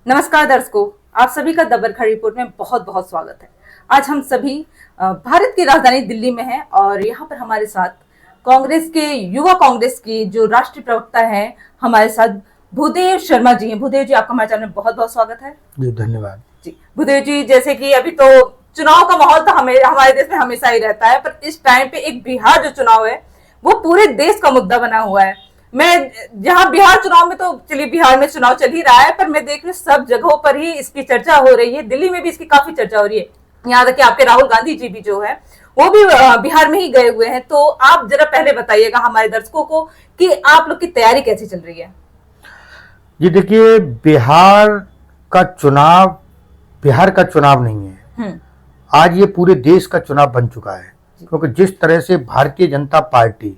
नमस्कार दर्शकों, आप सभी का द बरखा रिपोर्ट में बहुत बहुत स्वागत है। आज हम सभी भारत की राजधानी दिल्ली में हैं और यहाँ पर हमारे साथ कांग्रेस के युवा कांग्रेस की जो राष्ट्रीय प्रवक्ता है हमारे साथ भूदेव शर्मा जी हैं। भूदेव जी, आपका हमारे चैनल में बहुत बहुत स्वागत है। जी धन्यवाद। जी भूदेव जी, जैसे कि अभी तो चुनाव का माहौल तो हमारे देश में हमेशा ही रहता है, पर इस टाइम पे एक बिहार जो चुनाव है वो पूरे देश का मुद्दा बना हुआ है। मैं जहां बिहार चुनाव में, तो चलिए बिहार में चुनाव चल ही रहा है, पर मैं देख रही हूँ सब जगहों पर ही इसकी चर्चा हो रही है। दिल्ली में भी इसकी काफी चर्चा हो रही है। यहाँ तक कि आपके राहुल गांधी जी भी जो है वो भी बिहार में ही गए हुए हैं। तो आप जरा पहले बताइएगा हमारे दर्शकों को कि आप लोग की तैयारी कैसी चल रही है। जी देखिए, बिहार का चुनाव नहीं है, आज ये पूरे देश का चुनाव बन चुका है। क्योंकि जिस तरह से भारतीय जनता पार्टी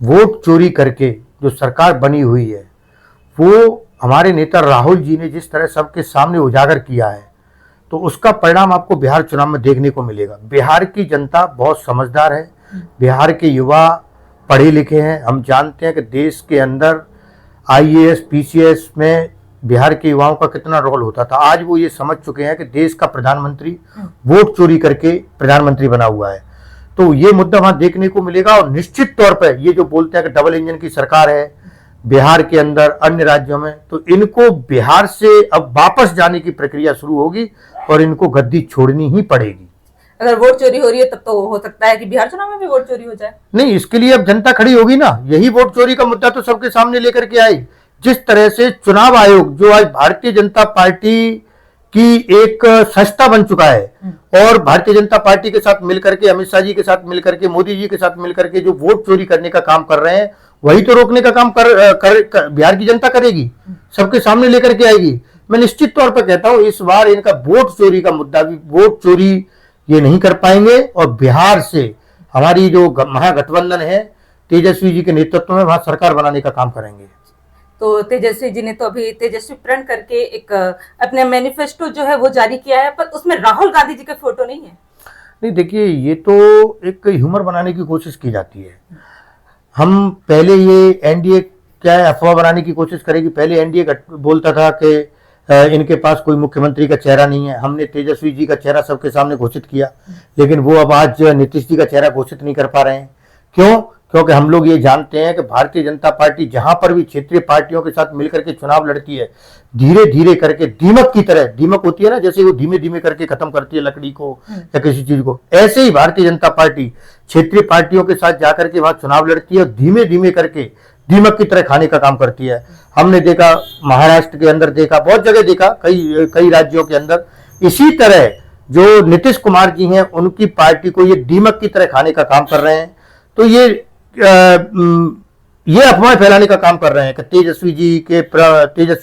वोट चोरी करके जो सरकार बनी हुई है, वो हमारे नेता राहुल जी ने जिस तरह सबके सामने उजागर किया है, तो उसका परिणाम आपको बिहार चुनाव में देखने को मिलेगा। बिहार की जनता बहुत समझदार है, बिहार के युवा पढ़े लिखे हैं। हम जानते हैं कि देश के अंदर आईएएस पीसीएस में बिहार के युवाओं का कितना रोल होता था। आज वो ये समझ चुके हैं कि देश का प्रधानमंत्री वोट चोरी करके प्रधानमंत्री बना हुआ है। तो ये मुद्दा वहां देखने को मिलेगा। और निश्चित तौर पर ये जो बोलते हैं कि डबल इंजन की सरकार है बिहार के अंदर अन्य राज्यों में, तो इनको बिहार से अब वापस जाने की प्रक्रिया शुरू होगी और इनको गद्दी छोड़नी ही पड़ेगी। अगर वोट चोरी हो रही है तब तो हो सकता है कि बिहार चुनाव में भी वोट चोरी हो जाए। नहीं, इसके लिए अब जनता खड़ी होगी ना। यही वोट चोरी का मुद्दा तो सबके सामने लेकर के आई। जिस तरह से चुनाव आयोग, जो आज भारतीय जनता पार्टी की एक संस्था बन चुका है और भारतीय जनता पार्टी के साथ मिलकर के, अमित शाह जी के साथ मिलकर के, मोदी जी के साथ मिलकर के जो वोट चोरी करने का काम कर रहे हैं, वही तो रोकने का काम बिहार की जनता करेगी, सबके सामने लेकर के आएगी। मैं निश्चित तौर पर कहता हूं इस बार इनका वोट चोरी का मुद्दा भी, वोट चोरी ये नहीं कर पाएंगे और बिहार से हमारी जो महागठबंधन है तेजस्वी जी के नेतृत्व में वहां सरकार बनाने का काम करेंगे। तो तेजस्वी जी ने तो अभी तेजस्वी प्रण करके एक अपने मैनिफेस्टो जो है वो जारी किया है, पर उसमें राहुल गांधी जी का फोटो नहीं है। नहीं देखिए, ये तो एक ह्यूमर बनाने की कोशिश की जाती है। हम पहले ये एनडीए क्या है अफवाह बनाने की कोशिश करेगी। पहले एनडीए बोलता था कि इनके पास कोई मुख्यमंत्री का चेहरा नहीं है। हमने तेजस्वी जी का चेहरा सबके सामने घोषित किया, लेकिन वो अब आज नीतीश जी का चेहरा घोषित नहीं कर पा रहे हैं। क्यों? क्योंकि हम लोग ये जानते हैं कि भारतीय जनता पार्टी जहां पर भी क्षेत्रीय पार्टियों के साथ मिलकर के चुनाव लड़ती है, धीरे धीरे करके दीमक की तरह, दीमक होती है ना, जैसे वो धीमे धीमे करके खत्म करती है लकड़ी को या किसी चीज को, ऐसे ही भारतीय जनता पार्टी क्षेत्रीय पार्टियों के साथ जाकर के वहां चुनाव लड़ती है और धीमे धीमे करके दीमक की तरह खाने का काम करती है। हमने देखा महाराष्ट्र के अंदर, देखा बहुत जगह, देखा कई राज्यों के अंदर। इसी तरह जो नीतीश कुमार जी हैं उनकी पार्टी को ये दीमक की तरह खाने का काम कर रहे हैं। तो ये अफवाह फैलाने का काम कर रहे हैं कि तेजस्वी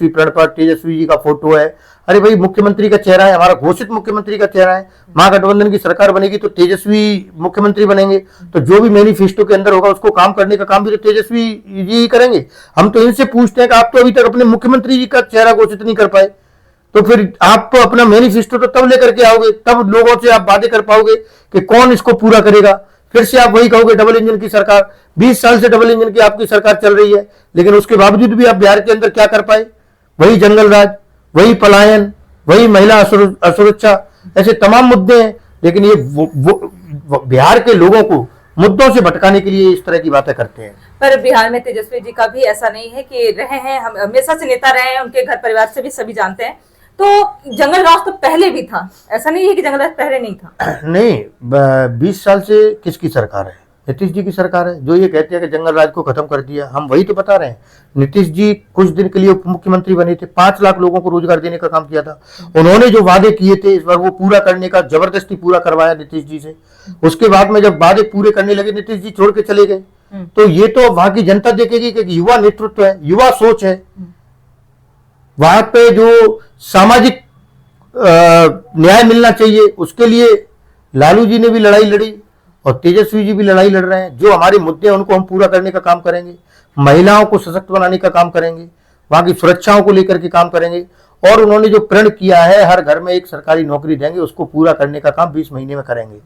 प्रण पर तेजस्वी जी का फोटो है। अरे भाई, मुख्यमंत्री का चेहरा है, हमारा घोषित मुख्यमंत्री का चेहरा है। महागठबंधन की सरकार बनेगी तो तेजस्वी मुख्यमंत्री बनेंगे, तो जो भी मैनिफेस्टो के अंदर होगा उसको काम करने का काम भी तो तेजस्वी जी ही करेंगे। हम तो इनसे पूछते हैं कि आप तो अभी तक अपने मुख्यमंत्री जी का चेहरा घोषित नहीं कर पाए, तो फिर आप तो अपना मैनिफेस्टो तो तब लेकर के आओगे, तब लोगों से आप वादे कर पाओगे कि कौन इसको पूरा करेगा। फिर से आप वही कहोगे डबल इंजन की सरकार। 20 साल से डबल इंजन की आपकी सरकार चल रही है, लेकिन उसके बावजूद भी आप बिहार के अंदर क्या कर पाए? वही जंगल राज, वही पलायन, वही महिला असुरक्षा, ऐसे तमाम मुद्दे हैं। लेकिन ये बिहार के लोगों को मुद्दों से भटकाने के लिए इस तरह की बातें करते हैं। पर बिहार में तेजस्वी जी का भी ऐसा नहीं है कि रहे हैं, हम हमेशा से नेता रहे हैं, उनके घर परिवार से भी सभी जानते हैं। तो जंगल राज तो पहले भी था, ऐसा नहीं है कि जंगल राज पहले नहीं था। नहीं, 20 साल से किसकी सरकार है? नीतीश जी की सरकार है। जो ये कहते हैं कि जंगल राज को खत्म कर दिया, हम वही तो बता रहे हैं। नीतीश जी कुछ दिन के लिए उप मुख्यमंत्री बने थे, 5 लाख लोगों को रोजगार देने का काम किया था। उन्होंने जो वादे किए थे इस बार वो पूरा करने का, जबरदस्ती पूरा करवाया नीतीश जी से। उसके बाद में जब वादे पूरे करने लगे, न्नीतीश जी छोड़ के चले गए। तो ये तो वहां की जनता देखेगी कि युवा नेतृत्व है, युवा सोच है। वहां पे जो सामाजिक न्याय मिलना चाहिए, उसके लिए लालू जी ने भी लड़ाई लड़ी और तेजस्वी जी भी लड़ाई लड़ रहे हैं। जो हमारे मुद्दे हैं उनको हम पूरा करने का काम करेंगे, महिलाओं को सशक्त बनाने का काम करेंगे, वहां की सुरक्षाओं को लेकर के काम करेंगे। और उन्होंने जो प्रण किया है हर घर में एक सरकारी नौकरी देंगे, उसको पूरा करने का काम 20 महीने में करेंगे।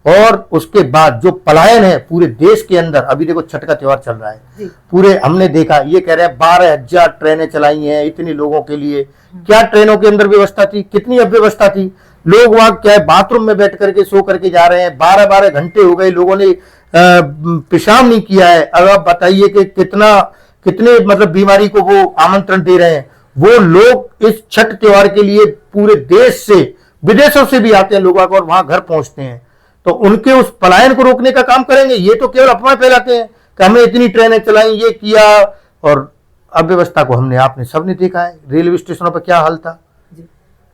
और उसके बाद जो पलायन है पूरे देश के अंदर, अभी देखो छठ का त्योहार चल रहा है, पूरे हमने देखा, ये कह रहे हैं 12,000 ट्रेनें चलाई हैं इतने लोगों के लिए। क्या ट्रेनों के अंदर व्यवस्था थी? कितनी अव्यवस्था थी। लोग वहां क्या है, बाथरूम में बैठ करके सो करके जा रहे हैं, 12-12 घंटे हो गए, लोगों ने पेशाब नहीं किया है। अब आप बताइए कि कितने मतलब बीमारी को वो आमंत्रण दे रहे हैं। वो लोग इस छठ त्योहार के लिए पूरे देश से, विदेशों से भी आते हैं लोग और वहां घर पहुंचते हैं, तो उनके उस पलायन को रोकने का काम करेंगे। ये तो केवल अफवाह फैलाते हैं कि हमने इतनी ट्रेनें चलाई, ये किया। और अव्यवस्था को आपने सबने देखा है, रेलवे स्टेशनों पर क्या हाल था।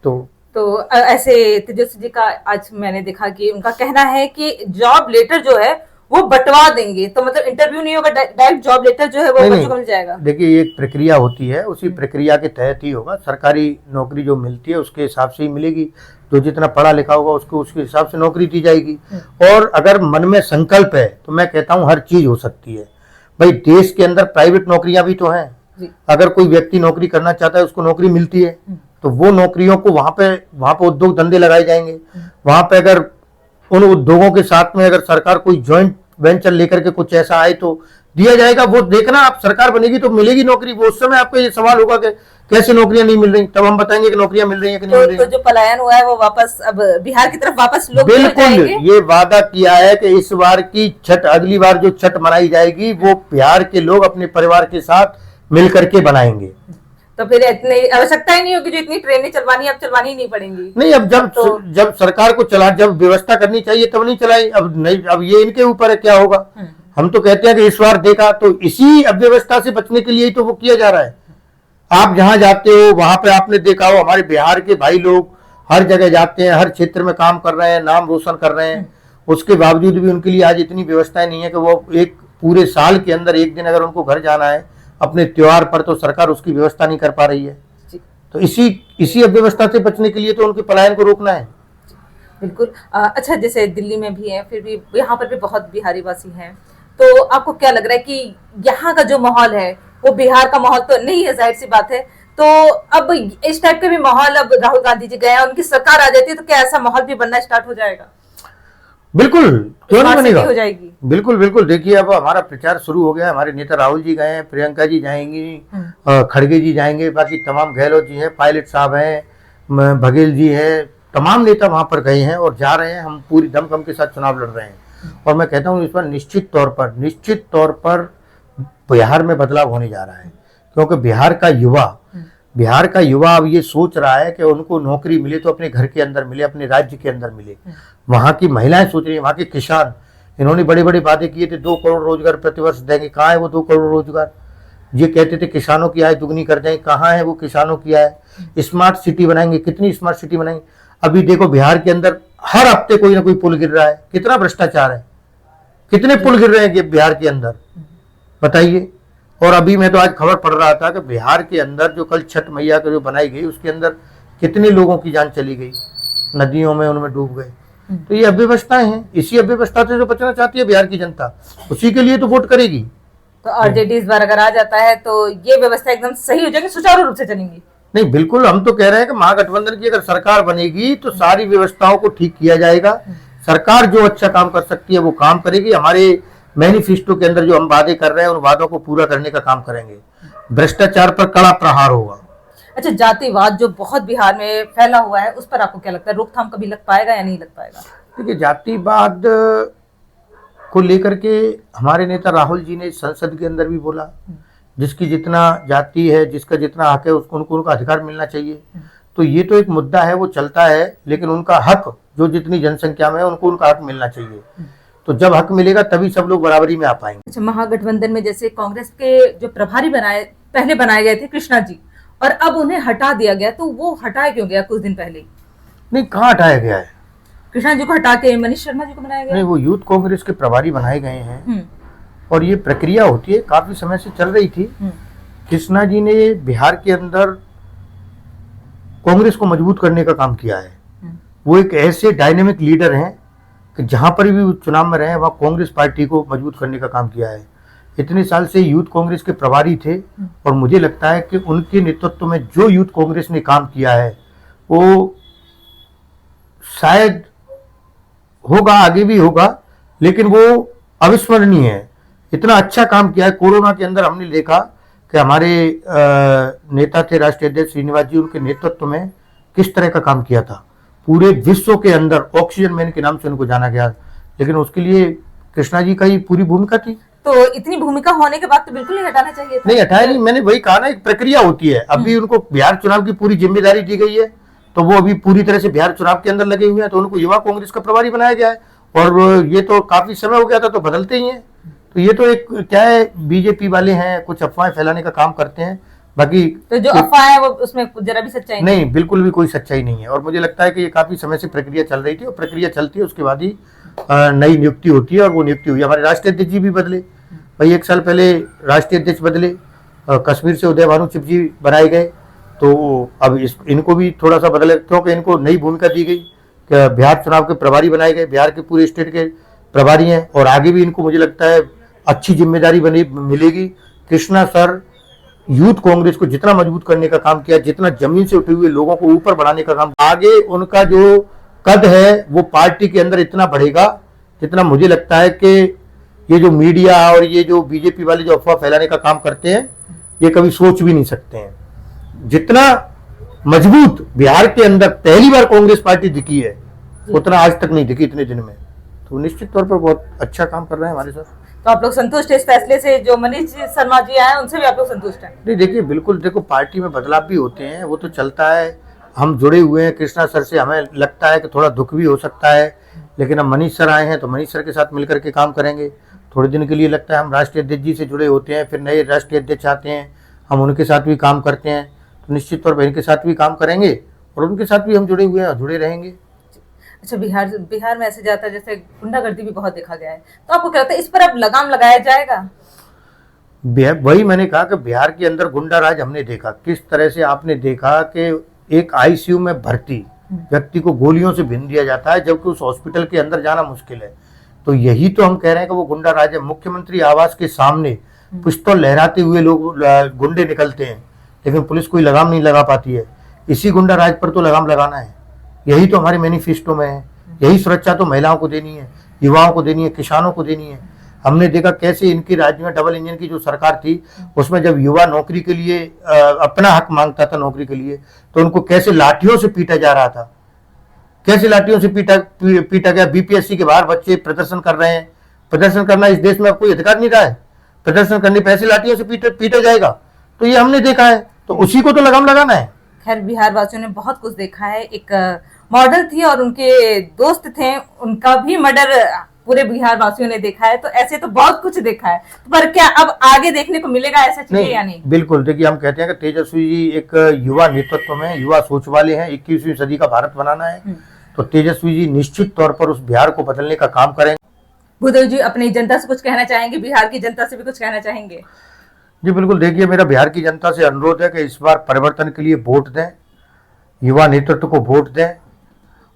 तो ऐसे तेजस्वी जी का आज मैंने देखा कि उनका कहना है कि जॉब लेटर जो है वो बंटवा देंगे, तो मतलब इंटरव्यू नहीं होगा, डायरेक्ट जॉब लेटर जो है वो बच्चों को मिल जाएगा। देखिए एक प्रक्रिया होती है, उसी प्रक्रिया के तहत ही होगा। सरकारी नौकरी जो मिलती है उसके हिसाब से ही मिलेगी, जो जितना पढ़ा लिखा होगा उसको उसके हिसाब से नौकरी दी जाएगी। और अगर मन में संकल्प है तो मैं कहता हूँ हर चीज हो सकती है। भाई देश के अंदर प्राइवेट नौकरियां भी तो हैं, अगर कोई व्यक्ति नौकरी करना चाहता है उसको नौकरी मिलती है, तो वो नौकरियों को वहां पे उद्योग धंधे लगाए जाएंगे। वहां पे अगर उन उद्योगों के साथ में अगर सरकार कोई ज्वाइंट वेंचर लेकर के कुछ ऐसा आए तो दिया जाएगा। वो देखना, आप सरकार बनेगी तो मिलेगी नौकरी। वो उस समय आपको ये सवाल होगा कि कैसे नौकरियां नहीं मिल रही, तब हम बताएंगे कि नौकरियां मिल रही हैं कि नहीं मिल रही। तो जो पलायन हुआ है वो वापस अब बिहार की तरफ वापस लोग बिल्कुल ये वादा किया है कि इस बार की छठ, अगली बार जो छठ मनाई जाएगी वो बिहार के लोग अपने परिवार के साथ मिलकर के बनाएंगे। तो फिर इतनी आवश्यकता ही नहीं होगी, जो इतनी ट्रेनें चलवानी अब चलवानी ही नहीं पड़ेंगी। नहीं, अब जब सरकार को जब व्यवस्था करनी चाहिए तब नहीं चलाई। अब नहीं, अब ये इनके ऊपर है क्या होगा। हम तो कहते हैं कि इस बार देखा तो इसी अव्यवस्था से बचने के लिए ही तो वो किया जा रहा है। आप जहां जाते हो वहां पे आपने देखा हो, हमारे बिहार के भाई लोग हर जगह जाते हैं, हर क्षेत्र में काम कर रहे हैं, नाम रोशन कर रहे हैं। उसके बावजूद भी उनके लिए आज इतनी व्यवस्थाएं नहीं है कि वो एक पूरे साल के अंदर एक दिन अगर उनको घर जाना है अपने त्योहार पर, तो सरकार उसकी व्यवस्था नहीं कर पा रही है। तो इसी अव्यवस्था से बचने के लिए तो उनके पलायन को रोकना है। बिल्कुल। अच्छा, जैसे दिल्ली में भी है, फिर भी यहाँ पर भी बहुत बिहारी वासी हैं, तो आपको क्या लग रहा है कि यहाँ का जो माहौल है वो बिहार का माहौल तो नहीं है, जाहिर सी बात है। तो अब इस टाइप के भी माहौल, अब राहुल गांधी जी गए, उनकी सरकार आ जाती है, तो क्या ऐसा माहौल भी बनना स्टार्ट हो जाएगा? बिल्कुल, क्यों नहीं बनेगा, हो जाएगी। बिल्कुल बिल्कुल। देखिए अब हमारा प्रचार शुरू हो गया, हमारे नेता राहुल जी गए हैं, प्रियंका जी जाएंगी, खड़गे जी जाएंगे, बाकी तमाम गहलोत जी हैं, पायलट साहब हैं, बघेल जी हैं, तमाम नेता वहां पर गए हैं और जा रहे हैं। हम पूरी दमखम के साथ चुनाव लड़ रहे हैं और मैं कहता हूँ इस पर निश्चित तौर पर बिहार में बदलाव होने जा रहा है। क्योंकि बिहार का युवा अब ये सोच रहा है कि उनको नौकरी मिले तो अपने घर के अंदर मिले, अपने राज्य के अंदर मिले। वहां की महिलाएं सोच रही है, वहां के किसान, इन्होंने बड़े बड़े वादे किए थे, 2 करोड़ रोजगार प्रतिवर्ष देंगे। कहाँ है वो 2 करोड़ रोजगार? ये कहते थे किसानों की आय दुगनी कर देंगे, कहाँ है वो किसानों की आय? स्मार्ट सिटी बनाएंगे, कितनी स्मार्ट सिटी बनाएंगे? अभी देखो बिहार के अंदर हर हफ्ते कोई ना कोई पुल गिर रहा है। कितना भ्रष्टाचार है, कितने पुल गिर रहे हैं बिहार के अंदर, बताइए। और अभी मैं तो आज खबर पढ़ रहा था कि बिहार के अंदर जो कल छठ मैया का जो बनाई गई उसके अंदर कितने लोगों की जान चली गई, नदियों में उनमें डूब गए। तो ये अव्यवस्थाएं हैं, इसी अव्यवस्था से जो बचना चाहती है बिहार की जनता, उसी के लिए तो वोट करेगी। तो आरजेडी इस बार अगर आ जाता है तो ये व्यवस्था एकदम सही हो जाएगी, सुचारू रूप से चलेंगी। नहीं, बिल्कुल, हम तो कह रहे हैं कि महागठबंधन की अगर सरकार बनेगी तो सारी व्यवस्थाओं को ठीक किया जाएगा। सरकार जो अच्छा काम कर सकती है वो काम करेगी। हमारे मैनिफेस्टो के अंदर जो हम वादे कर रहे हैं उन वादों को पूरा करने का काम करेंगे। भ्रष्टाचार पर कड़ा प्रहार होगा। अच्छा, जातिवाद जो बहुत बिहार में फैला हुआ है उस पर आपको क्या लगता है, रोकथाम कभी लग पाएगा या नहीं लग पाएगा? देखिए, जातिवाद को लेकर के हमारे नेता राहुल जी ने संसद के अंदर भी बोला, जिसकी जितना जाति है, जिसका जितना हक है उसको उनका अधिकार मिलना चाहिए। तो ये तो एक मुद्दा है, वो चलता है, लेकिन उनका हक जो जितनी जनसंख्या में है उनका हक मिलना चाहिए। तो जब हक मिलेगा तभी सब लोग बराबरी में आ पाएंगे। अच्छा, महागठबंधन में जैसे कांग्रेस के जो प्रभारी पहले बनाए गए थे कृष्णा जी, और अब उन्हें हटा दिया गया, तो वो हटाया क्यों गया कुछ दिन पहले? नहीं, कहाँ हटाया गया है? कृष्णा जी को हटा के मनीष शर्मा जी को बनाया गया। नहीं, वो यूथ कांग्रेस के प्रभारी बनाए गए हैं और ये प्रक्रिया होती है, काफी समय से चल रही थी। कृष्णा जी ने बिहार के अंदर कांग्रेस को मजबूत करने का काम किया है। वो एक ऐसे डायनेमिक लीडर हैं कि जहां पर भी चुनाव में रहे वहां कांग्रेस पार्टी को मजबूत करने का काम किया है। इतने साल से यूथ कांग्रेस के प्रभारी थे और मुझे लगता है कि उनके नेतृत्व में जो यूथ कांग्रेस ने काम किया है वो शायद होगा, आगे भी होगा, लेकिन वो अविस्मरणीय है। इतना अच्छा काम किया है। कोरोना के अंदर हमने देखा कि हमारे नेता थे राष्ट्रीय अध्यक्ष श्रीनिवास जी, उनके नेतृत्व में किस तरह का काम किया था। पूरे विश्व के अंदर ऑक्सीजन मैन के नाम से उनको जाना गया, लेकिन उसके लिए कृष्णा जी का ही पूरी भूमिका थी। तो इतनी भूमिका होने के बाद तो बिल्कुल ही हटाना चाहिए था। नहीं, हटाया नहीं, मैंने वही कहा ना, एक प्रक्रिया होती है। अभी उनको बिहार चुनाव की पूरी जिम्मेदारी दी गई है, तो वो अभी पूरी तरह से बिहार चुनाव के अंदर लगे हुए हैं, तो उनको युवा कांग्रेस का प्रभारी बनाया गया है। और ये तो काफी समय हो गया था, तो बदलते ही हैं। तो ये तो एक क्या है, बीजेपी वाले हैं, कुछ अफवाहें फैलाने का काम करते हैं। बाकी तो जो अफवाह है वो उसमें जरा भी सच्चाई नहीं, बिल्कुल भी कोई सच्चाई नहीं है। और मुझे लगता है कि ये काफी समय से प्रक्रिया चल रही थी, और प्रक्रिया चलती है, उसके बाद ही नई नियुक्ति होती है, और वो नियुक्ति हुई। हमारे राष्ट्रीय अध्यक्ष जी भी बदले भाई, 1 साल पहले राष्ट्रीय अध्यक्ष बदले, कश्मीर से उदय भानु चिप जी बनाए गए। तो अब इनको भी थोड़ा सा बदले, क्योंकि इनको नई भूमिका दी गई कि बिहार चुनाव के प्रभारी बनाए गए, बिहार के पूरे स्टेट के प्रभारी हैं, और आगे भी इनको मुझे लगता है अच्छी जिम्मेदारी बनी मिलेगी। कृष्णा सर यूथ कांग्रेस को जितना मजबूत करने का काम किया, जितना जमीन से उठे हुए लोगों को ऊपर बढ़ाने का काम, आगे उनका जो कद है वो पार्टी के अंदर इतना बढ़ेगा जितना मुझे लगता है कि ये जो मीडिया और ये जो बीजेपी वाले जो अफवाह फैलाने का काम करते हैं, ये कभी सोच भी नहीं सकते हैं। जितना मजबूत बिहार के अंदर पहली बार कांग्रेस पार्टी दिखी है, उतना आज तक नहीं दिखी इतने दिन में। तो निश्चित तौर पर बहुत अच्छा काम कर रहे हैं हमारे साथ। तो आप लोग संतुष्ट है इस फैसले से? जो मनीष शर्मा जी आए उनसे भी आप लोग संतुष्ट हैं? नहीं, देखिए बिल्कुल, देखो पार्टी में बदलाव भी होते हैं, वो तो चलता है। हम जुड़े हुए हैं कृष्णा सर से, हमें लगता है कि थोड़ा दुख भी हो सकता है, लेकिन अब मनीष सर आए हैं तो मनीष सर के साथ मिलकर के काम करेंगे। थोड़े दिन के लिए लगता है हम राष्ट्रीय अध्यक्ष जी से जुड़े होते हैं, फिर नए राष्ट्रीय अध्यक्ष आते हैं, हम उनके साथ भी काम करते हैं, तो निश्चित तौर पर इनके साथ भी काम करेंगे, और उनके साथ भी हम जुड़े हुए हैं, जुड़े रहेंगे। अच्छा, बिहार में ऐसे जाता है जैसे गुंडागर्दी भी बहुत देखा गया है, तो आपको क्या लगता है इस पर अब लगाम लगाया जाएगा? वही मैंने कहा कि बिहार के अंदर गुंडा राज हमने देखा। किस तरह से आपने देखा कि एक आईसीयू में भर्ती व्यक्ति को गोलियों से भीन दिया जाता है, जबकि उस हॉस्पिटल के अंदर जाना मुश्किल है। तो यही तो हम कह रहे हैं कि वो गुंडा राज है। मुख्यमंत्री आवास के सामने पिस्तौल लहराते हुए लोग गुंडे निकलते हैं, लेकिन पुलिस कोई लगाम नहीं लगा पाती है। इसी गुंडा राज पर तो लगाम लगाना है। यही तो हमारे मैनिफेस्टो में है। यही सुरक्षा तो महिलाओं को देनी है, युवाओं को देनी है, किसानों को देनी है। हमने देखा कैसे इनकी राज्य में डबल इंजन की जो सरकार थी, उसमें जब युवा नौकरी के लिए अपना हक मांगता था नौकरी के लिए, तो उनको कैसे लाठियों से पीटा जा रहा था, कैसे लाठियों से पीटा गया। बीपीएससी के बाहर बच्चे प्रदर्शन कर रहे हैं। प्रदर्शन करना इस देश में अब कोई अधिकार नहीं रहा है। प्रदर्शन करने पे ऐसे लाठियों से पीटा जाएगा, तो ये हमने देखा है, तो उसी को तो लगाम लगाना है। खैर, बिहार वासियों ने बहुत कुछ देखा है। एक मॉडल थी और उनके दोस्त थे, उनका भी मर्डर पूरे बिहार वासियों ने देखा है। तो ऐसे तो बहुत कुछ देखा है, पर क्या अब आगे देखने को मिलेगा ऐसा चीजें या नहीं? बिल्कुल, देखिए हम कहते हैं कि तेजस्वी जी एक युवा नेतृत्व में, युवा सोच वाले हैं। 21वीं सदी का भारत बनाना है, तो तेजस्वी जी निश्चित तौर पर उस बिहार को बदलने का काम करेंगे। भूदेव जी, अपनी जनता से कुछ कहना चाहेंगे? बिहार की जनता से भी कुछ कहना चाहेंगे? जी बिल्कुल, देखिए मेरा बिहार की जनता से अनुरोध है कि इस बार परिवर्तन के लिए वोट दें, युवा नेतृत्व को वोट दें,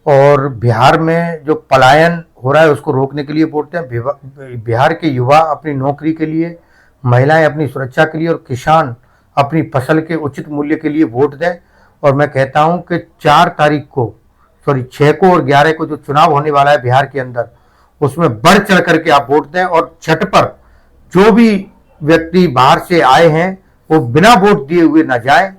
और बिहार में जो पलायन हो रहा है उसको रोकने के लिए वोट दें। बिहार के युवा अपनी नौकरी के लिए, महिलाएं अपनी सुरक्षा के लिए, और किसान अपनी फसल के उचित मूल्य के लिए वोट दें। और मैं कहता हूं कि 6 को और 11 को जो चुनाव होने वाला है बिहार के अंदर, उसमें बढ़ चढ़ करके आप वोट दें, और छठ पर जो भी व्यक्ति बाहर से आए हैं वो बिना वोट दिए हुए न जाए।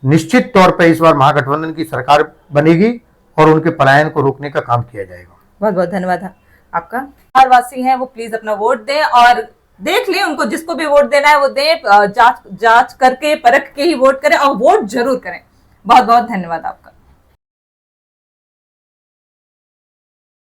निश्चित तौर पर इस बार महागठबंधन की सरकार बनेगी और उनके पलायन को रोकने का काम किया जाएगा। बहुत बहुत धन्यवाद आपका। बिहार वासी हैं वो प्लीज अपना वोट दें, और देख लें उनको जिसको भी वोट देना है वो दें। जांच करके परख के ही वोट करें, और वोट जरूर करें। बहुत बहुत धन्यवाद आपका।